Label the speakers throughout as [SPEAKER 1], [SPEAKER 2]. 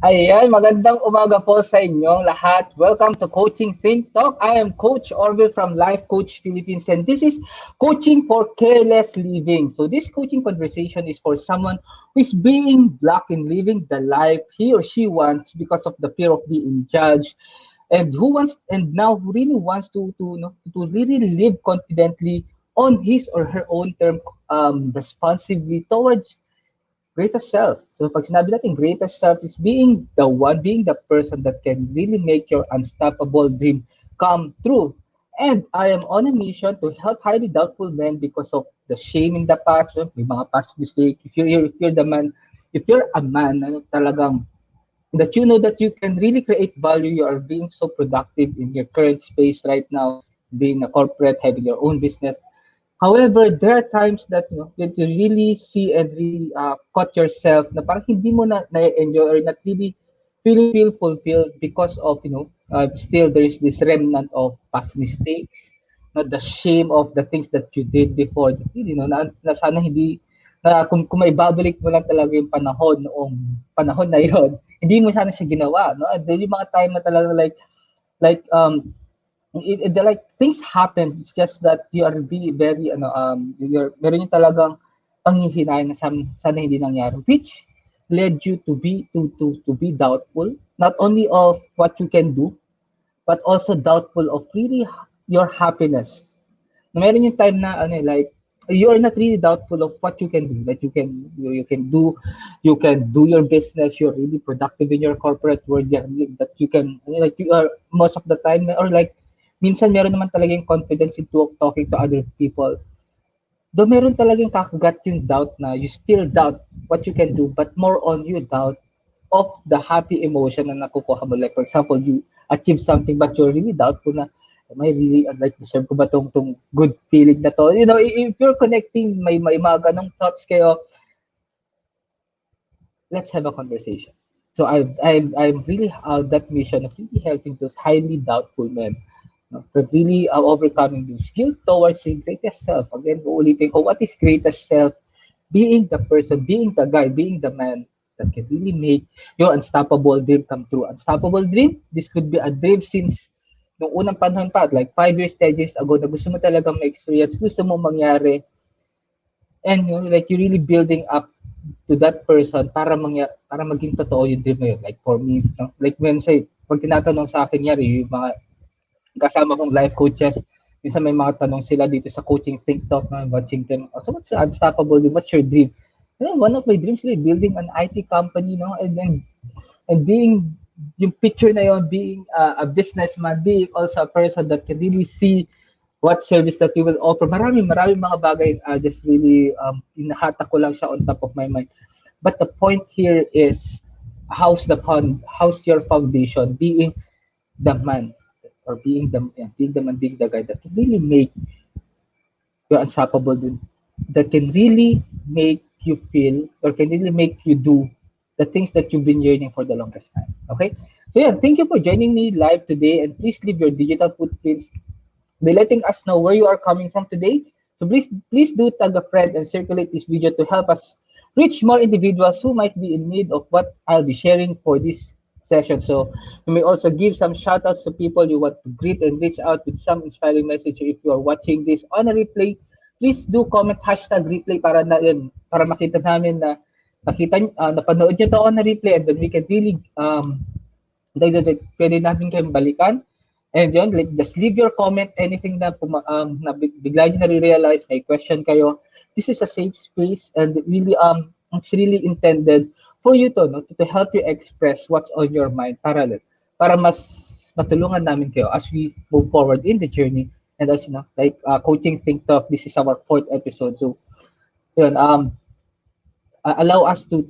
[SPEAKER 1] Ayan, magandang umaga po sa inyong lahat. Welcome to Coaching Think Talk. I am Coach Orvyl from Life Coach Philippines, and this is Coaching for Careless Living. So this coaching conversation is for someone who is being blocked in living the life he or she wants because of the fear of being judged, and now who really wants to really live confidently on his or her own term, responsively towards greatest self. So pag sinabi natin greatest self is being the person that can really make your unstoppable dream come true. And I am on a mission to help highly doubtful men because of the shame in the past, may mga past mistake. If you're a man, talagang that you know that you can really create value, you are being so productive in your current space right now, being a corporate, having your own business. However, there are times that that you really see and really caught yourself na parang hindi mo na-enjoy or not really feel fulfilled because of still there is this remnant of past mistakes, not the shame of the things that you did before. Na sana hindi kung may babalik mo lang talaga yung panahon na yon, hindi mo sana siya ginawa, no? And then yung mga time na talaga like like things happen. It's just that you are very you're meron yung talagang panghihinayang na sana hindi nangyari, which led you to be doubtful not only of what you can do, but also doubtful of really your happiness. Na meron yung time na like you are not really doubtful of what you can do, that you can do your business, you're really productive in your corporate world, yeah, that you can like you are most of the time, or like minsan meron naman talaga yung confidence in talking to other people. Though meron talagang kakagat yung doubt na you still doubt what you can do, but more on you doubt of the happy emotion na nakukuha mo. Like for example, you achieve something but you're really doubtful na, am I really like deserve ko ba tong good feeling na to? If you're connecting, may mga ganong thoughts kayo, let's have a conversation. So I'm really that mission of really helping those highly doubtful men, no, for really overcoming this guilt towards the greatest self. Again, uulitin ko, what is greatest self? Being the person, being the guy, being the man that can really make your unstoppable dream come true. Unstoppable dream, this could be a dream since nung unang panahon pa, like 5 years, 10 years ago, na gusto mo talagang ma-experience, gusto mo mangyari, and like you really building up to that person para maging totoo yung dream na yun. Like for me, no? Like when say, pag tinatanong sa akin yari, yung mga kasama kong life coaches, minsan may mga tanong sila dito sa coaching think talk na watching them. So what's unstoppable? What's your dream? One of my dreams is building an IT company, no? And being yung picture na yon, being a businessman, being also a person that can really see what service that you will offer. Maraming mga bagay, just really inahata ko lang siya on top of my mind. But the point here is how's your foundation, being the man, or being the man, being the guy that can really make you unstoppable, that can really make you feel or can really make you do the things that you've been yearning for the longest time. Okay? So yeah, thank you for joining me live today, and please leave your digital footprints by letting us know where you are coming from today. So please do tag a friend and circulate this video to help us reach more individuals who might be in need of what I'll be sharing for this session. So you may also give some shout outs to people you want to greet and reach out with some inspiring message. If you are watching this on a replay, please do comment hashtag replay para makita namin na napanood nyo to on a replay, and then we can really pwede namin kayong balikan. And yun, like, just leave your comment, anything na bigla nyo nare-realize, may question kayo. This is a safe space, and really, it's really intended for you to help you express what's on your mind para mas matulungan namin kayo as we move forward in the journey. And as like Coaching Think Talk, this is our 4th episode. So, yun, allow us to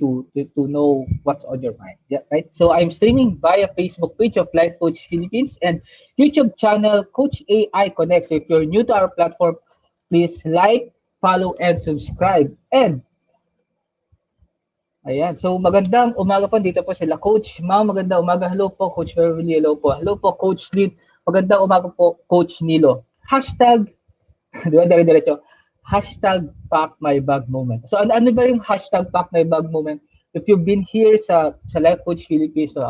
[SPEAKER 1] know what's on your mind. Yeah, right. So I'm streaming via Facebook page of Life Coach Philippines and YouTube channel Coach AI Connect. So if you're new to our platform, please like, follow, and subscribe. And ayan. So magandang umaga po, dito po sila Coach Ma'am. Magandang umaga. Hello po Coach Beverly. Hello po. Hello po Coach Lynn. Magandang umaga po Coach Nilo. Hashtag di ba, dire-diretso. Hashtag pack my bag moment. So ano ba yung hashtag pack my bag moment? if you've been here sa Life Coach Philippines, so,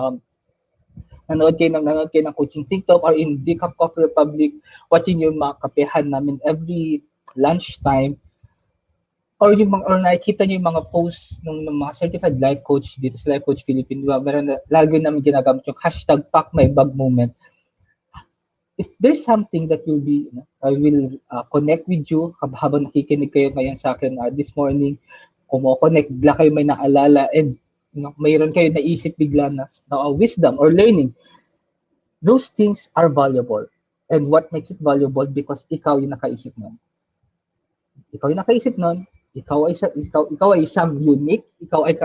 [SPEAKER 1] nanood kayo ng Coaching TikTok or in Big Cup Coffee Republic, watching yung mga kapehan namin every lunchtime, or nakikita niyo yung mga posts ng mga certified life coach dito sa Life Coach Philippines, di ba? Meron na, lagi namin ginagamit yung hashtag Pack My Bag Moment. If there's something that will be, I will connect with you habang nakikinig kayo ngayon sa akin this morning, kumo-connect, bigla kayo may naalala, and mayroon kayo naisip bigla na wisdom or learning, those things are valuable. And what makes it valuable? Because ikaw yung nakaisip nun. Ikaw yung nakaisip nun, ikaw ay isang unique, ikaw ay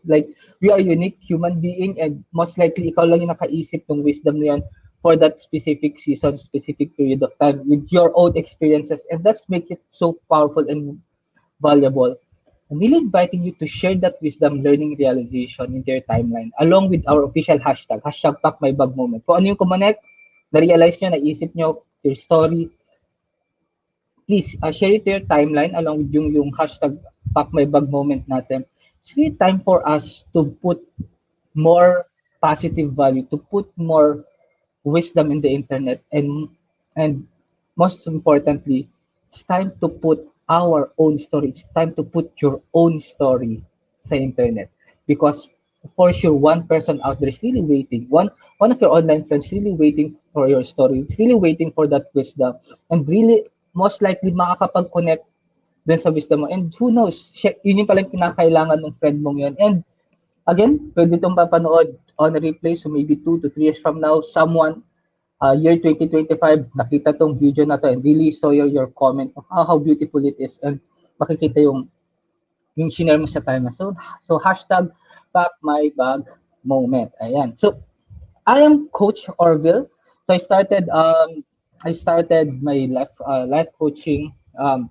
[SPEAKER 1] like we are unique human being, and most likely ikaw lang yung nakaisip ng wisdom na yan for that specific season, specific period of time with your own experiences, and that's make it so powerful and valuable. I'm really inviting you to share that wisdom, learning, realization in their timeline along with our official hashtag Pack My Bag Moment. Kung ano yung kumonek, na-realize nyo, naisip nyo, your story, please share it to your timeline along with yung hashtag Pack My Bag Moment natin. It's really time for us to put more positive value, to put more wisdom in the internet, and most importantly, it's time to put our own story. It's time to put your own story sa internet, because for sure one person out there is really waiting. One of your online friends really waiting for your story. It's really waiting for that wisdom, and really most likely makakapag-connect dun sa wisdom mo. And who knows, yun yung palang kinakailangan ng friend mong yun. And again, pwede itong papanood on a replay. So maybe 2 to 3 years from now, someone, year 2025, nakita tong video na to and really saw your comment of how beautiful it is. And makikita yung share mo sa time. So hashtag Pack My Bag Moment. Ayan. So I am Coach Orvyl. So I started my life coaching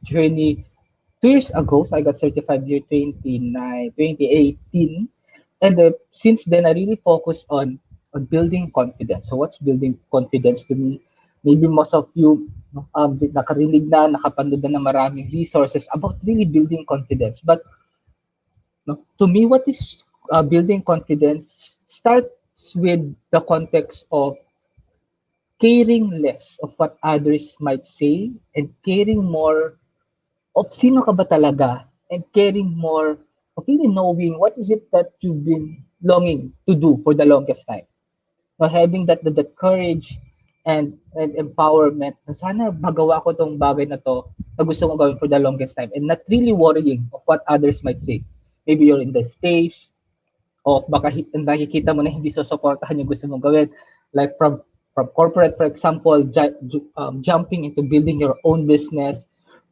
[SPEAKER 1] journey 2 years ago. So I got certified year 2018. And since then, I really focus on building confidence. So what's building confidence to me? Maybe most of you nakarinig na, nakapanood na ng maraming resources about really building confidence. But to me, what is building confidence starts with the context of caring less of what others might say and caring more of sino ka ba talaga, and caring more of really knowing what is it that you've been longing to do for the longest time. So having that courage and empowerment na sana magawa ko tong bagay na to na gusto kong gawin for the longest time, and not really worrying of what others might say. Maybe you're in the space o baka nakikita mo na hindi susuportahan yung gusto mong gawin, like from corporate, for example, jumping into building your own business,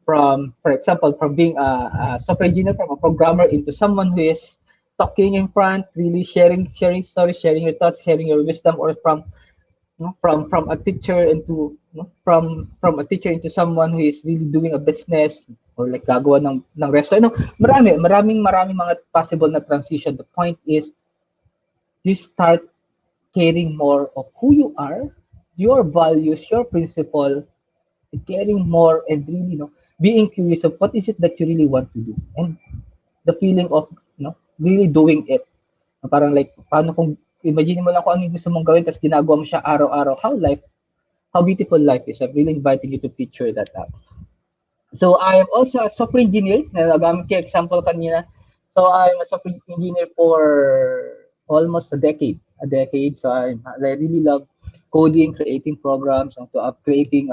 [SPEAKER 1] for example, from being a software engineer, from a programmer into someone who is talking in front, really sharing stories, sharing your thoughts, sharing your wisdom, or from a teacher into from a teacher into someone who is really doing a business, or like gagawa ng restaurant. Maraming mga possible na transition. The point is you start caring more of who you are, your values, your principle, caring more, and really being curious of what is it that you really want to do, and the feeling of really doing it. Parang like paano kung imagine mo lang kung ano yung gusto mong gawin tapos ginagawa mo siya araw-araw, how beautiful life is. I'm really inviting you to picture that out. So I am also a software engineer. Nagamit ko example kanina. So I'm a software engineer for almost a decade. So I really love coding, creating programs, and creating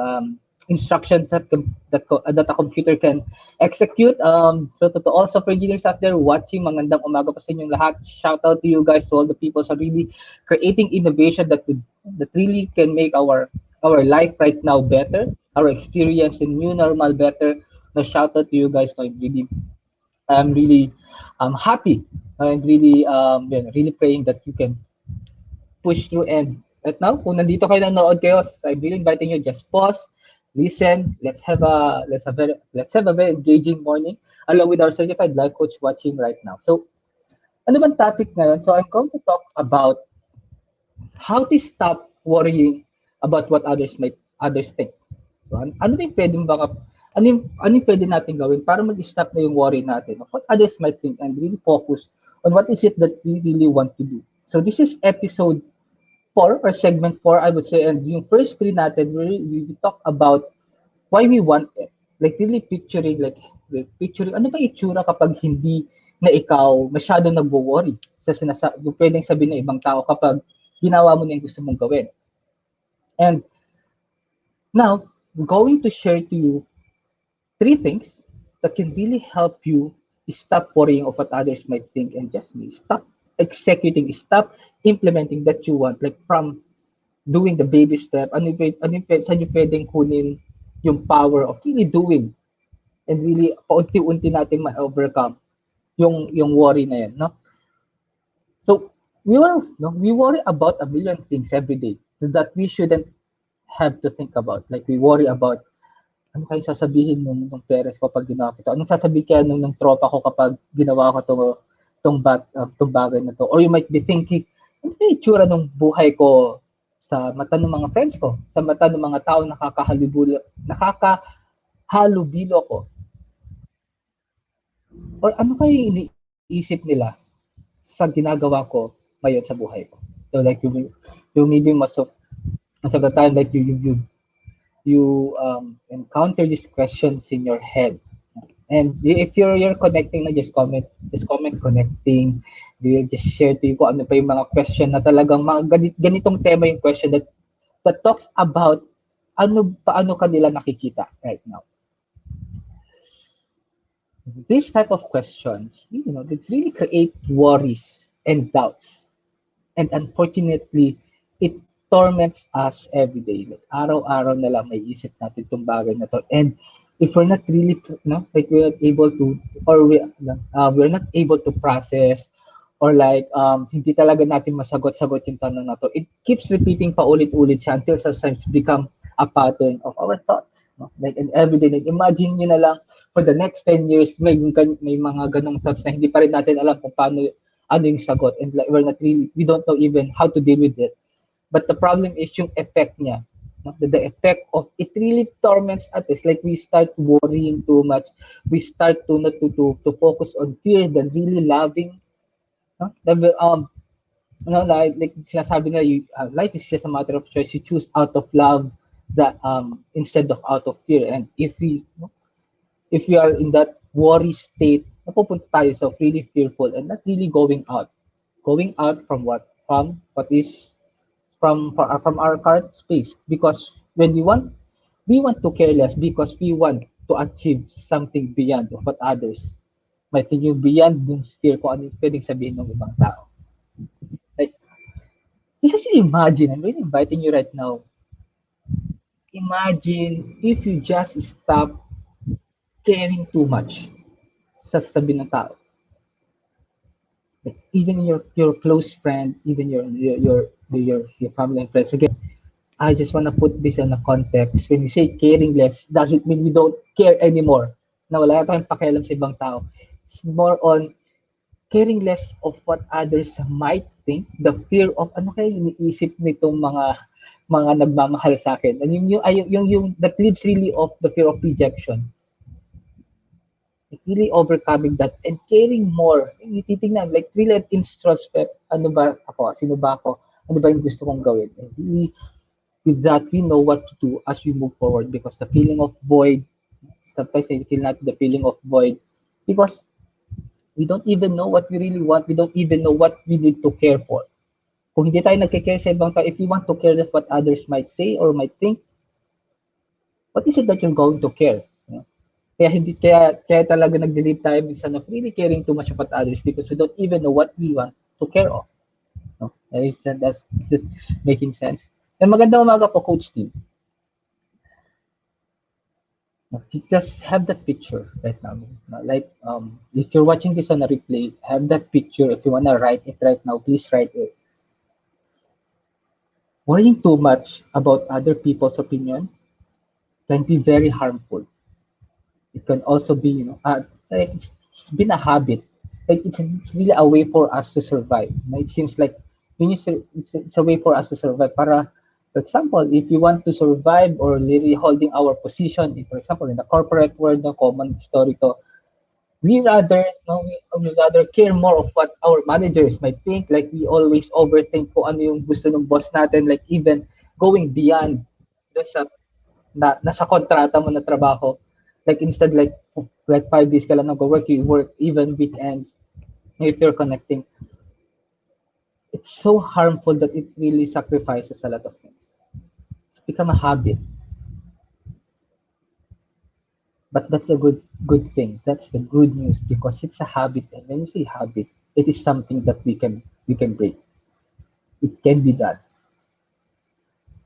[SPEAKER 1] instructions that a computer can execute. So to all software engineers out there watching, magandang umaga pa sa inyong lahat. Shout out to you guys, to all the people who are really creating innovation that really can make our life right now better, our experience in new normal better. No, shout out to you guys. So I'm really happy and really praying that you can push through. And right now, kung nandito kayo nanood kayo, I'm really inviting you, just pause, listen, let's have a very engaging morning along with our certified life coach watching right now. So ano bang topic ngayon? So I'm going to talk about how to stop worrying about what others think. So, ano yung pwedeng baka ano yung pwede natin gawin para mag-stop na yung worry natin of what others might think and really focus on what is it that we really want to do. So this is episode 4 or segment 4, I would say. And yung first three natin, we talk about why we want it. Like really picturing, like picturing, ano ba itsura kapag hindi na ikaw masyado nagwo-worry sa yung pwedeng sabihin ng ibang tao kapag ginawa mo na yung gusto mong gawin. And now, I'm going to share to you three things that can really help you stop worrying of what others might think and just stop executing, stop implementing that you want. Like from doing the baby step, saan yung pwedeng kunin yung power of really doing and really paunti-unti natin ma-overcome yung worry na yan, no? So we worry about a million things every day that we shouldn't have to think about. Like we worry about ano kayang sasabihin nung parents ko pag ginawa ko to? Anong sasabihin kaya nung tropa ko kapag ginawa ko tong bagay na to? Or you might be thinking, ano yung itsura ng buhay ko sa mata ng mga friends ko, sa mata ng mga tao nakakahalubilo ko? Or ano kaya yung iniisip nila sa ginagawa ko ngayon sa buhay ko? So like you maybe most of the time like you encounter these questions in your head. And if you're connecting na just comment connecting. You just share to you kung ano pa yung mga question na talagang mga ganitong tema yung question that talks about paano kanila nakikita right now. This type of questions, that really create worries and doubts. And unfortunately, it torments us every day. Like araw-araw na lang may isip natin itong bagay na to. And if we're not really, no, like we're not able to, or we're not able to process, or like hindi talaga natin masagot-sagot yung tanong na to, it keeps repeating paulit-ulit siya until sometimes become a pattern of our thoughts. No? Like and every day, like, imagine nyo na lang for the next 10 years, may mga ganong thoughts na hindi pa rin natin alam kung paano ano yung sagot, and like, we don't know even how to deal with it. But the problem is yung effect niya. No? The effect of it really torments us. Like we start worrying too much. We start to not to focus on fear than really loving. No? Like sinasabi na, life is just a matter of choice. You choose out of love that instead of out of fear. And if we are in that worry state, napupunta tayo sa really fearful and not really going out. Going out from what? From what is from our current space. Because when we want to care less because we want to achieve something beyond of what others might think, yung beyond dun fear kung ano yung pwedeng sabihin ng ibang tao. Like, just imagine, I'm really inviting you right now. Imagine if you just stop caring too much sa sabihin ng tao. Like, even your close friend, even your family and friends. Again, I just want to put this in a context. When we say caring less, doesn't mean we don't care anymore. Na wala tayong pakialam sa ibang tao. It's more on caring less of what others might think, the fear of ano kaya iniisip nitong mga nagmamahal sa akin. And yung that leads really of the fear of rejection. Really overcoming that and caring more. Yung titingnan, like really introspect, ano ba ako, sino ba ako, ano ba yung gusto kong gawin. And really, with that, we know what to do as we move forward because the feeling of void, sometimes I feel not the feeling of void because we don't even know what we really want. We don't even know what we need to care for. Kung hindi tayo nagkikare sa ibang tao, if you want to care of what others might say or might think, what is it that you're going to care? Kaya talaga nag-delete tayo minsan of really caring too much about others because we don't even know what we want to care of. No? That's making sense. And magandang umaga po, Coach Team. Just have that picture right now. Like, if you're watching this on a replay, have that picture. If you want to write it right now, please write it. Worrying too much about other people's opinion can be very harmful. It can also be, like it's been a habit. Like it's really a way for us to survive. It seems like it's a way for us to survive. For example, if you want to survive or really holding our position, for example, in the corporate world, the common story to, we rather care more of what our managers might think. Like we always overthink kung ano yung gusto ng boss natin, like even going beyond dun sa nasa kontrata mo na trabaho. Like instead like 5 days ka lang nag-work, you work even weekends if you're connecting. It's so harmful that it really sacrifices a lot of things. It's become a habit. But that's a good thing. That's the good news because it's a habit. And when you say habit, it is something that we can break. It can be done.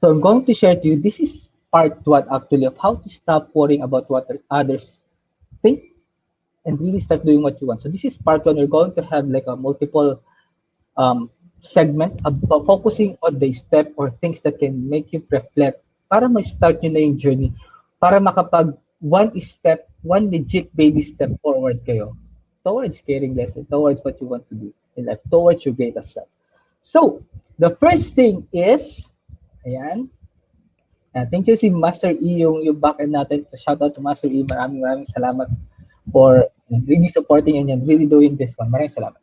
[SPEAKER 1] So I'm going to share to you. This is part one actually of how to stop worrying about what others think and really start doing what you want. So this is part one. We're going to have like a multiple segment about focusing on the step or things that can make you reflect para ma-start nyo na yung journey. Para makapag one legit baby step forward kayo towards caring less, towards what you want to do in life, towards your greatest self. So, the first thing is, ayan, thank you si Master E, yung backend natin. So, shout out to Master E. Maraming salamat for really supporting and really doing this one. Maraming salamat.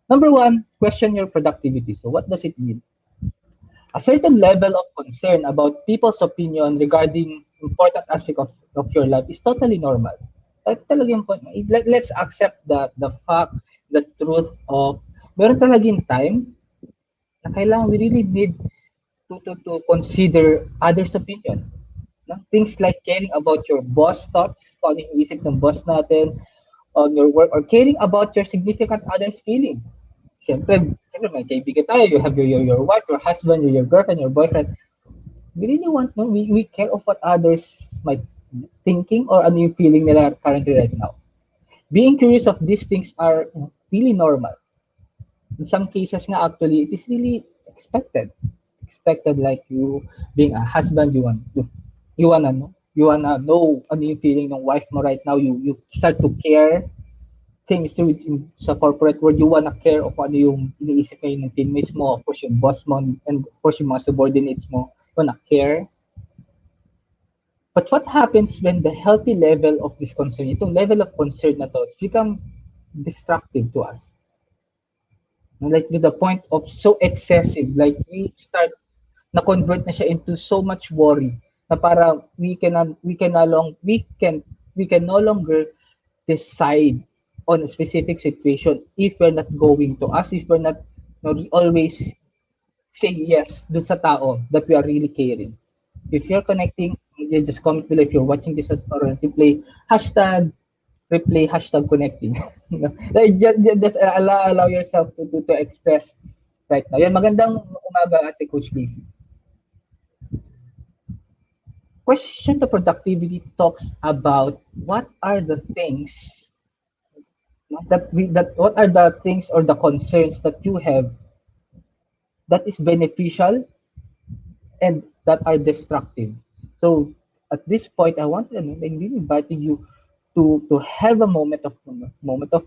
[SPEAKER 1] Number one, question your productivity. So what does it mean? A certain level of concern about people's opinion regarding important aspect of your life is totally normal. That's talaga yung point. Let's accept the fact, the truth of meron talaga yung time na kailangan we really need to consider others' opinion. No? Things like caring about your boss thoughts, kung ano yung isip ng boss natin on your work, or caring about your significant other's feeling. Siyempre may kaibigan tayo, you have your wife, your husband, your girlfriend, your boyfriend. We really want, no, we care of what others might thinking or ano yung feeling nila currently right now. Being curious of these things are really normal. In some cases nga actually, it is really expected. Expected like you being a husband, you wanna know ano yung feeling ng wife mo right now. You start to care things to sa corporate world, you wanna care of ano yung iniisip kayo ng teammates mo, of course yung boss mo, and of course yung mga subordinates mo, you wanna care. But what happens when the healthy level of this concern, itong level of concern na to, become destructive to us? Like to the point of so excessive, like we start na-convert na siya into so much worry na para we can no longer decide on a specific situation if we're not going to us, if we're not always say yes dun sa tao that we are really caring. If you're connecting, you just comment below. If you're watching this or replay, replay, hashtag connecting. Like, just allow yourself to express right now. Yan, magandang umaga, Ate Coach Casey. Question to productivity talks about what are the things that what are the things or the concerns that you have that is beneficial and that are destructive. So at this point, I want to I'm really inviting you to have a moment of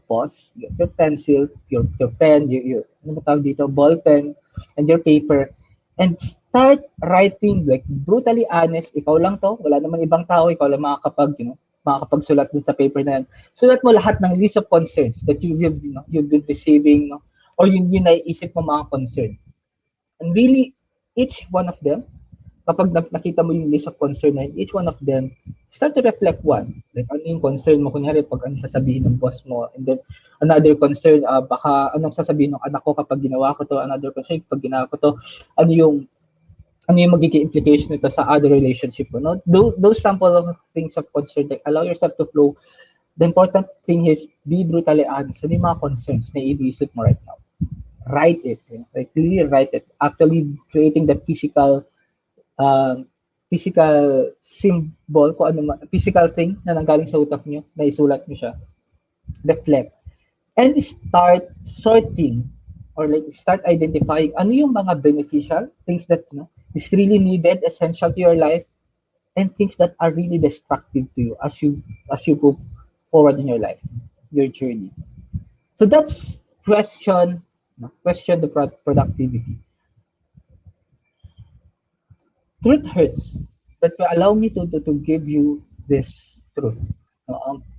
[SPEAKER 1] pause. Get your pencil, your pen, your ano ba tawag dito, ball pen, and your paper, and start writing like brutally honest. Ikaw lang to, wala namang ibang tao. Ikaw lang makakapagsulat dun sa paper na yan. Sulat mo lahat ng list of concerns that you've been receiving, no? Or yung naiisip mo mga concern. And really, each one of them, kapag nakita mo yung list of concern na each one of them, start to reflect one. Like, ano yung concern mo? Kunyari, pag ano sasabihin ng boss mo. And then, another concern, baka anong sasabihin ng anak ko kapag ginawa ko to. Another concern, kapag ginawa ko to, ano yung magiging implication nito sa other relationship mo. No? Those sample of things of concern, like, allow yourself to flow. The important thing is, be brutally honest. Ano yung mga concerns na iniisip mo right now? Write it. Like, really write it. Actually, creating that physical symbol, kung ano, physical thing na nanggaling sa utak nyo, na isulat nyo siya. Reflect. And start sorting or like start identifying ano yung mga beneficial things that is really needed, essential to your life, and things that are really destructive to you as you go forward in your life, your journey. So that's question the productivity. Truth hurts, but allow me to give you this truth.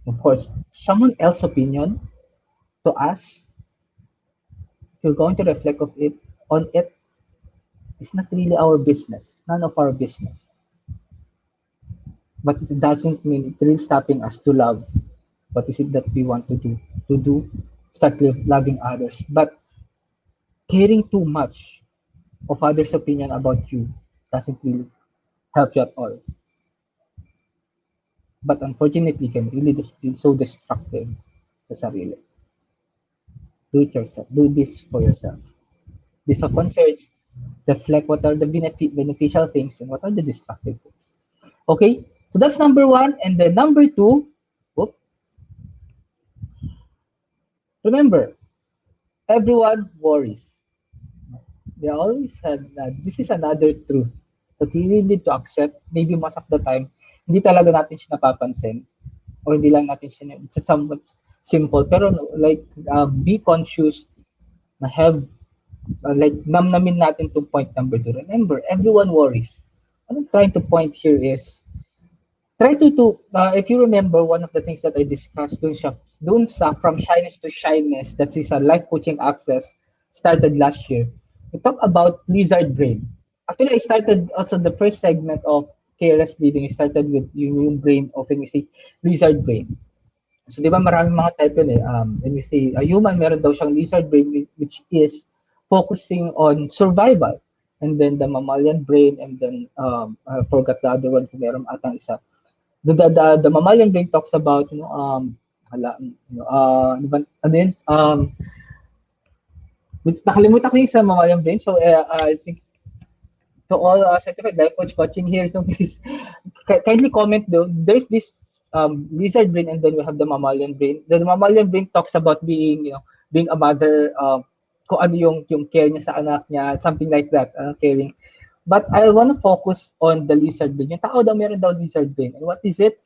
[SPEAKER 1] Of course, someone else's opinion to us, if you're going to reflect of it on it, it's not really our business, none of our business. But it doesn't mean it's really stopping us to love. What is it that we want to do? To do, start loving others. But caring too much of others' opinion about you doesn't really help you at all. But unfortunately, can really be so destructive sa sarili. Do it yourself. Do this for yourself. These are concerns. Reflect what are the beneficial things and what are the destructive things. Okay, so that's number one. And then number two, whoop, remember, everyone worries. They always had that. This is another truth that we really need to accept. Maybe most of the time, hindi talaga natin siya napapansin or hindi lang natin siya, it's somewhat simple. Pero no, like, be conscious na have, like, namnamin natin to point number two. Remember, everyone worries. What I'm trying to point here is, try if you remember, one of the things that I discussed dun sa From Shyness to Shyness, that is a life coaching access, started last year. We talk about lizard brain. Actually, I started also the first segment of careless living. I started with yung brain of, when we say lizard brain. So, di ba maraming mga type yun eh. When we say a human, meron daw siyang lizard brain which is focusing on survival. And then the mammalian brain, and then I forgot the other one kung meron atang isa. The mammalian brain talks about, ano ba, ano yun? Nakalimutan ko yung sa mammalian brain. So, I think to all certified life coach watching here, so please kindly comment though. There's this lizard brain, and then we have the mammalian brain. The mammalian brain talks about being, being a mother, kung ano yung care niya sa anak niya, something like that, caring. But I want to focus on the lizard brain. Yung tao daw, meron daw lizard brain. And what is it?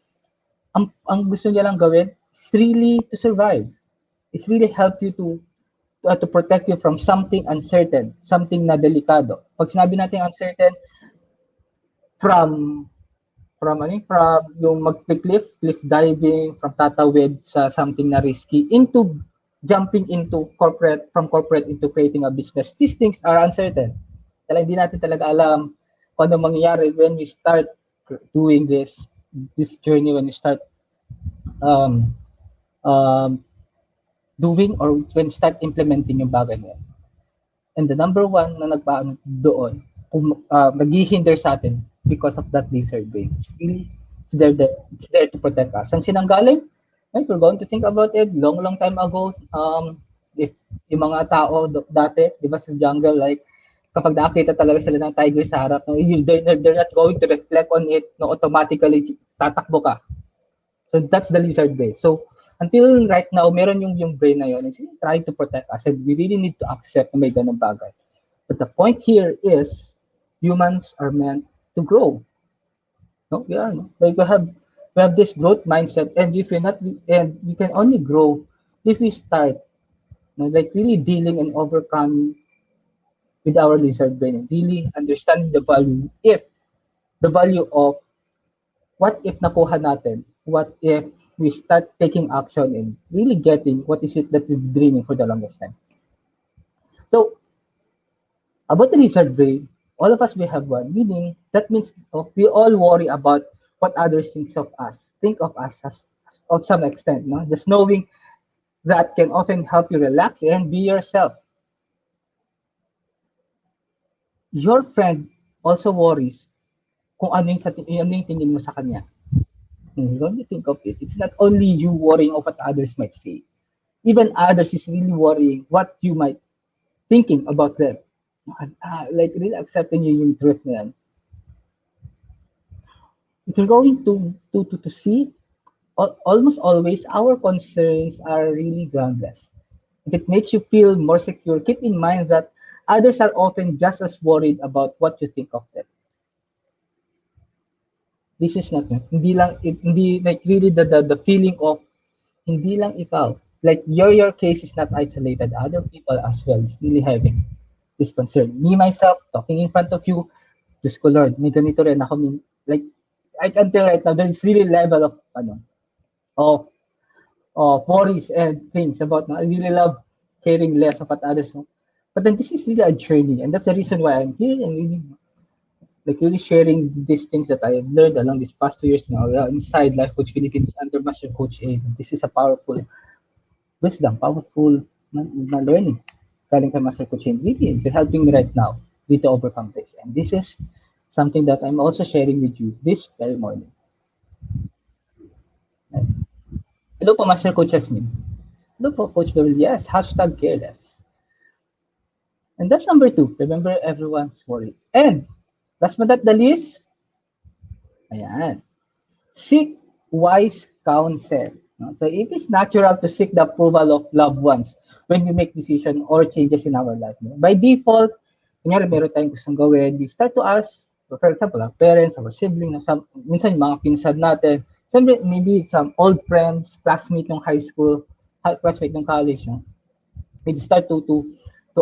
[SPEAKER 1] Ang gusto niya lang gawin is really to survive. It's really help you to protect you from something uncertain, something na delikado. Pag sinabi natin uncertain, from from yung cliff diving, from tatawid sa something na risky, into jumping into corporate into creating a business. These things are uncertain. Talagang hindi natin talaga alam kung ano mangyayari when we start doing this journey, when we start um, um, doing, or when we start implementing yung bagay na yan. And the number one na nagpaano doon, naghihinder sa atin because of that lizard brain. It's really, it's there to protect us. Saan sinanggaling? Right, we're going to think about it long time ago. If yung mga tao dati, di ba sa jungle, like, kapag nakakita talaga sila ng tiger sa harap, no, they're not going to reflect on it, no, automatically tatakbo ka. So that's the lizard brain. So until right now, meron yung brain na yun. It's trying to protect us, and we really need to accept na may ganun bagay. But the point here is, humans are meant to grow. No, we are. No? Like we have this growth mindset, and if you're not, and we can only grow if we start, like, really dealing and overcoming with our lizard brain, and really understanding the value of what if nakuha natin, what if we start taking action and really getting what is it that we've been dreaming for the longest time. So, about the lizard brain, all of us, we have one, meaning that means, we all worry about what others think of us as of some extent. No? Just knowing that can often help you relax and be yourself. Your friend also worries kung ano yung tingin mo sa kanya. When you think of it, it's not only you worrying of what others might say. Even others is really worrying what you might thinking about them. Like, really accepting yung truth na yan. If you're going to see, almost always our concerns are really groundless. If it makes you feel more secure, keep in mind that others are often just as worried about what you think of them. This is not, hindi like really the feeling of hindi lang ikaw. Like, your case is not isolated. Other people as well is really having this concern. Me, myself, talking in front of you, Diyos ko Lord, may ganito rin ako. Like, until right now, there's really level of, worries and things about, I really love caring less about others. No? But then this is really a journey, and that's the reason why I'm here and really like really sharing these things that I have learned along these past 2 years now inside Life Coach Philippines under Master Coach A. This is a powerful wisdom, powerful na learning galing kay Master Coach A. Really, they're helping me right now with to overcome this. And this is something that I'm also sharing with you this very morning. Hello po, Master Coach Jasmine. Hello po, Coach Gabriel. Yes, hashtag careless. And that's number two. Remember everyone's worried. And last but not the least, ayan, seek wise counsel. No? So it is natural to seek the approval of loved ones when we make decision or changes in our life. No? By default, kunyari meron tayong gustong gawin, we start to ask, for example, our parents, our siblings, no? Some, minsan yung mga pinsan natin, maybe some old friends, classmate ng high school, classmate ng college, no? We start to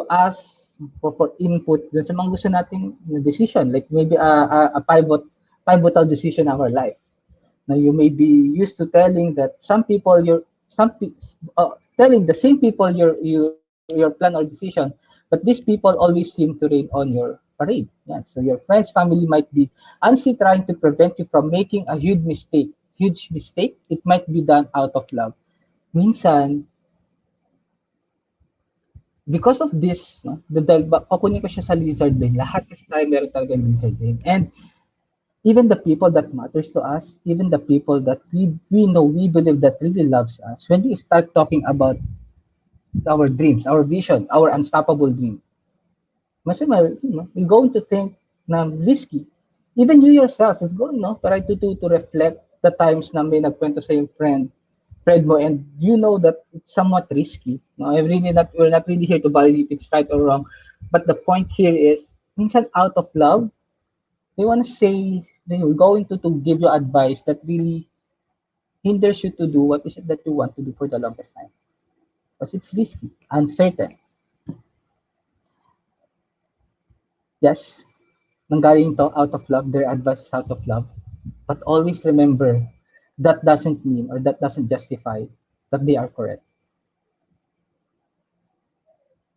[SPEAKER 1] ask for input dun sa mga gusto nating decision, like maybe a pivotal decision in our life. Now you may be used to telling that some people your some pe- telling the same people your plan or decision, but these people always seem to rain on your parade. Yeah, so your friends, family might be honestly trying to prevent you from making a huge mistake. Huge mistake. It might be done out of love. Minsan, because of this, no, pakunin ko siya sa lizard brain. Lahat kasi tayo meron talaga lizard brain. And even the people that matters to us, even the people that we know, we believe that really loves us, when we start talking about our dreams, our vision, our unstoppable dream, mas you're going to think na risky. Even you yourself, if going, no, try to reflect the times na may nagkwento sa yung friend mo, and you know that it's somewhat risky. No, we're not really here to validate if it's right or wrong, but the point here is, minsan out of love, they want to say they're going to give you advice that really hinders you to do what is it that you want to do for the longest time. Because it's risky, uncertain. Yes, nanggaling to out of love, their advice is out of love. But always remember, that doesn't mean or that doesn't justify that they are correct.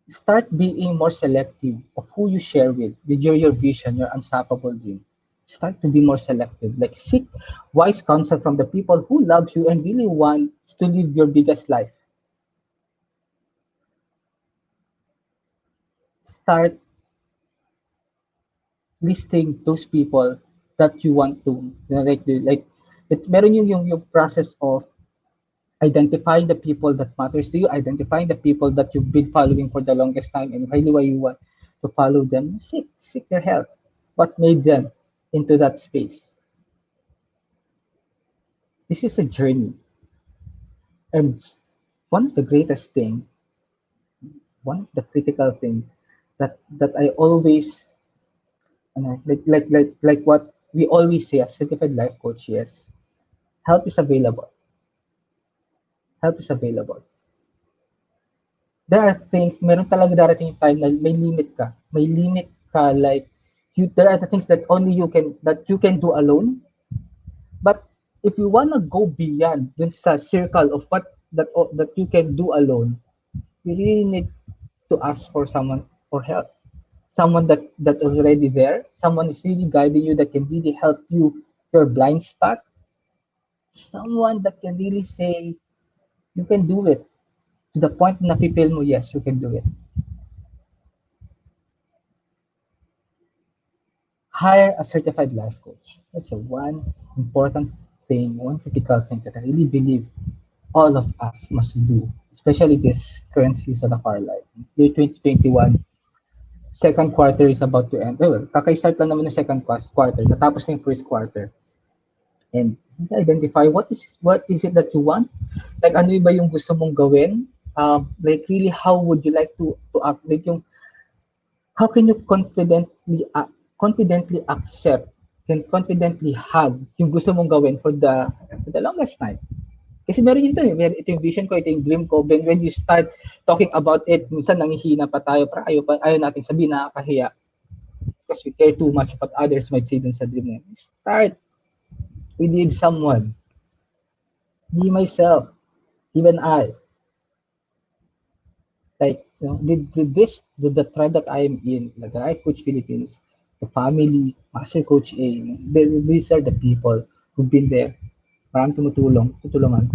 [SPEAKER 1] Start being more selective of who you share with your vision, your unstoppable dream. Start to be more selective. Like seek wise counsel from the people who loves you and really wants to live your biggest life. Start listing those people that you want to, like meron yung process of identifying the people that matters to you, identifying the people that you've been following for the longest time and really why you want to follow them. Seek their help. What made them into that space? This is a journey. And one of the greatest thing, one of the critical thing that I always like what we always say as certified life coach is help is available. Help is available. There are things, meron talaga darating yung time na may limit ka. May limit ka, like there are the things that only you can do alone. But if you wanna go beyond dun sa circle of what that you can do alone, you really need to ask for someone for help. Someone that was already there, someone is really guiding you that can really help you your blind spot, someone that can really say you can do it to the point na pipil mo, yes, you can do it. Hire a certified life coach. That's a one important thing, one critical thing that I really believe all of us must do, especially this current season of our life. Year 2021, second quarter is about to end. Well, kaka-start lang naman ng second quarter, natapos na yung first quarter. And identify what is it that you want? Like ano ba yung gusto mong gawin? Like really, how would you like to act? Like yung how can you confidently accept can confidently hug yung gusto mong gawin for the longest time. Kasi meron yun din, ito yung vision ko, ito yung dream ko. When you start talking about it, minsan nangihina pa tayo, para ayaw natin sabihin nakakahiya. Because we care too much what others might say dun sa dream na yun. Start. We need someone. Be myself. Even I, like, the tribe that I am in, like the Life Coach Philippines, the family, Master Coach A, these are the people who've been there. Parang tutulungan.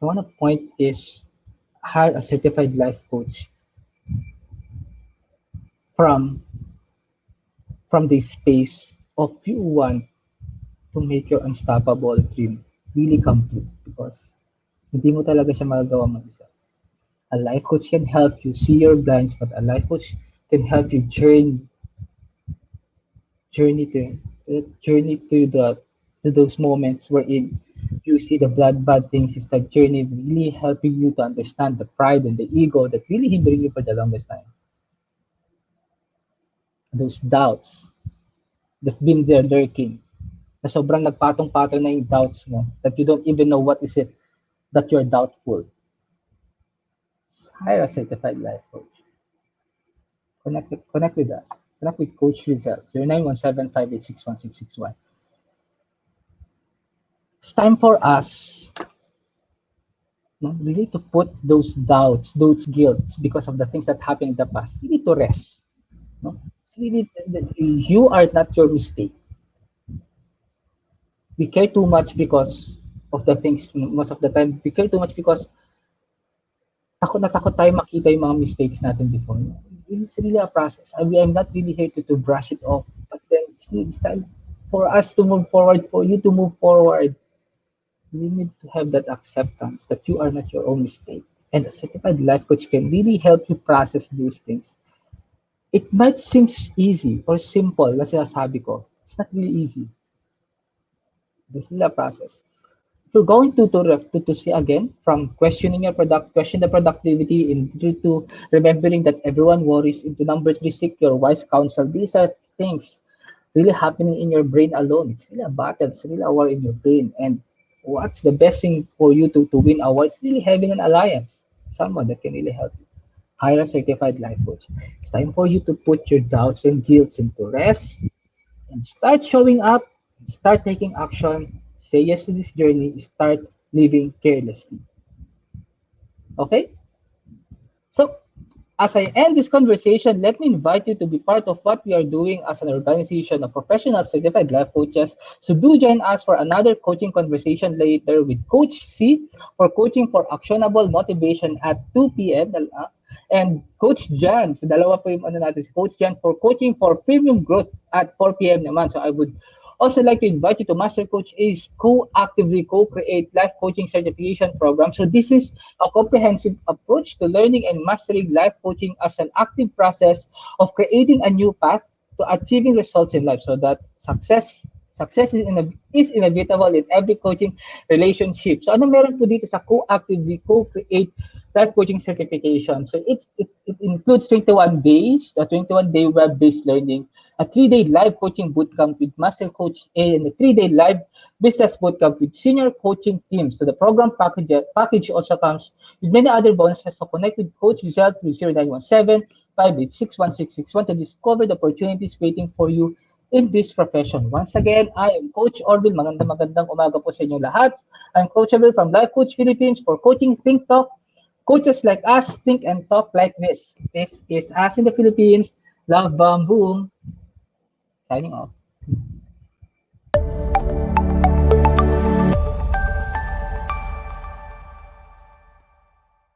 [SPEAKER 1] I want to point is hire a certified life coach from the space of you want to make your unstoppable dream really come true, because hindi mo talaga siya magagawa mag-isa. A life coach can help you see your blinds, but a life coach can help you journey to those moments wherein you see the bad things. Is the journey really helping you to understand the pride and the ego that really hindering you for the longest time? Those doubts that been there lurking, na sobrang nagpatong-patong na yung doubts mo, that you don't even know what is it that you're doubtful. Hire a certified life coach. Connect with us. Connect with Coach Rizal, 0917-586-1661. It's time for us, no, really to put those doubts, those guilts because of the things that happened in the past. You need to rest. No? It's really, you are not your mistake. We care too much because of the things most of the time. We care too much because takot na takot tayo makita yung mga mistakes natin before. It's really a process. I mean, I'm not really here to brush it off, but then it's time for us to move forward, for you to move forward. You need to have that acceptance that you are not your own mistake. And a certified life coach can really help you process these things. It might seem easy or simple, na sinasabi ko. It's not really easy. There's really a process. If you're going to see again, from questioning your question the productivity, into remembering that everyone worries, into number three, seek your wise counsel. These are things really happening in your brain alone. It's really a battle. It's really a war in your brain. And what's the best thing for you to win a war? It's really having an alliance, someone that can really help you. Hire a certified life coach. It's time for you to put your doubts and guilt into rest and start showing up, start taking action, say yes to this journey, start living carelessly. Okay? So, as I end this conversation, let me invite you to be part of what we are doing as an organization of professional certified life coaches. So do join us for another coaching conversation later with Coach C for coaching for actionable motivation at 2 p.m. And Coach Jan, so dalawa po yung ano natin, si Coach Jan for coaching for premium growth at 4 p.m. naman. So I would also like to invite you to Master Coach A's co-actively co-create life coaching certification program. So this is a comprehensive approach to learning and mastering life coaching as an active process of creating a new path to achieving results in life, so that success is inevitable in every coaching relationship. So ano meron po dito sa co-actively co-create life coaching certification? So it includes 21 days, the 21-day web-based learning, a 3-day live coaching bootcamp with Master Coach A, and a 3-day live business bootcamp with senior coaching teams. So the program package also comes with many other bonuses. So connect with Coach Rizal through 0917-586-1661 to discover the opportunities waiting for you in this profession. Once again, I am Coach Orvyl. Magandang umaga po sa inyo lahat. I'm Coach Orvyl from Life Coach Philippines for Coaching Think Talk. Coaches like us think and talk like this. This is Us in the Philippines. Love, bomb, boom. Signing off.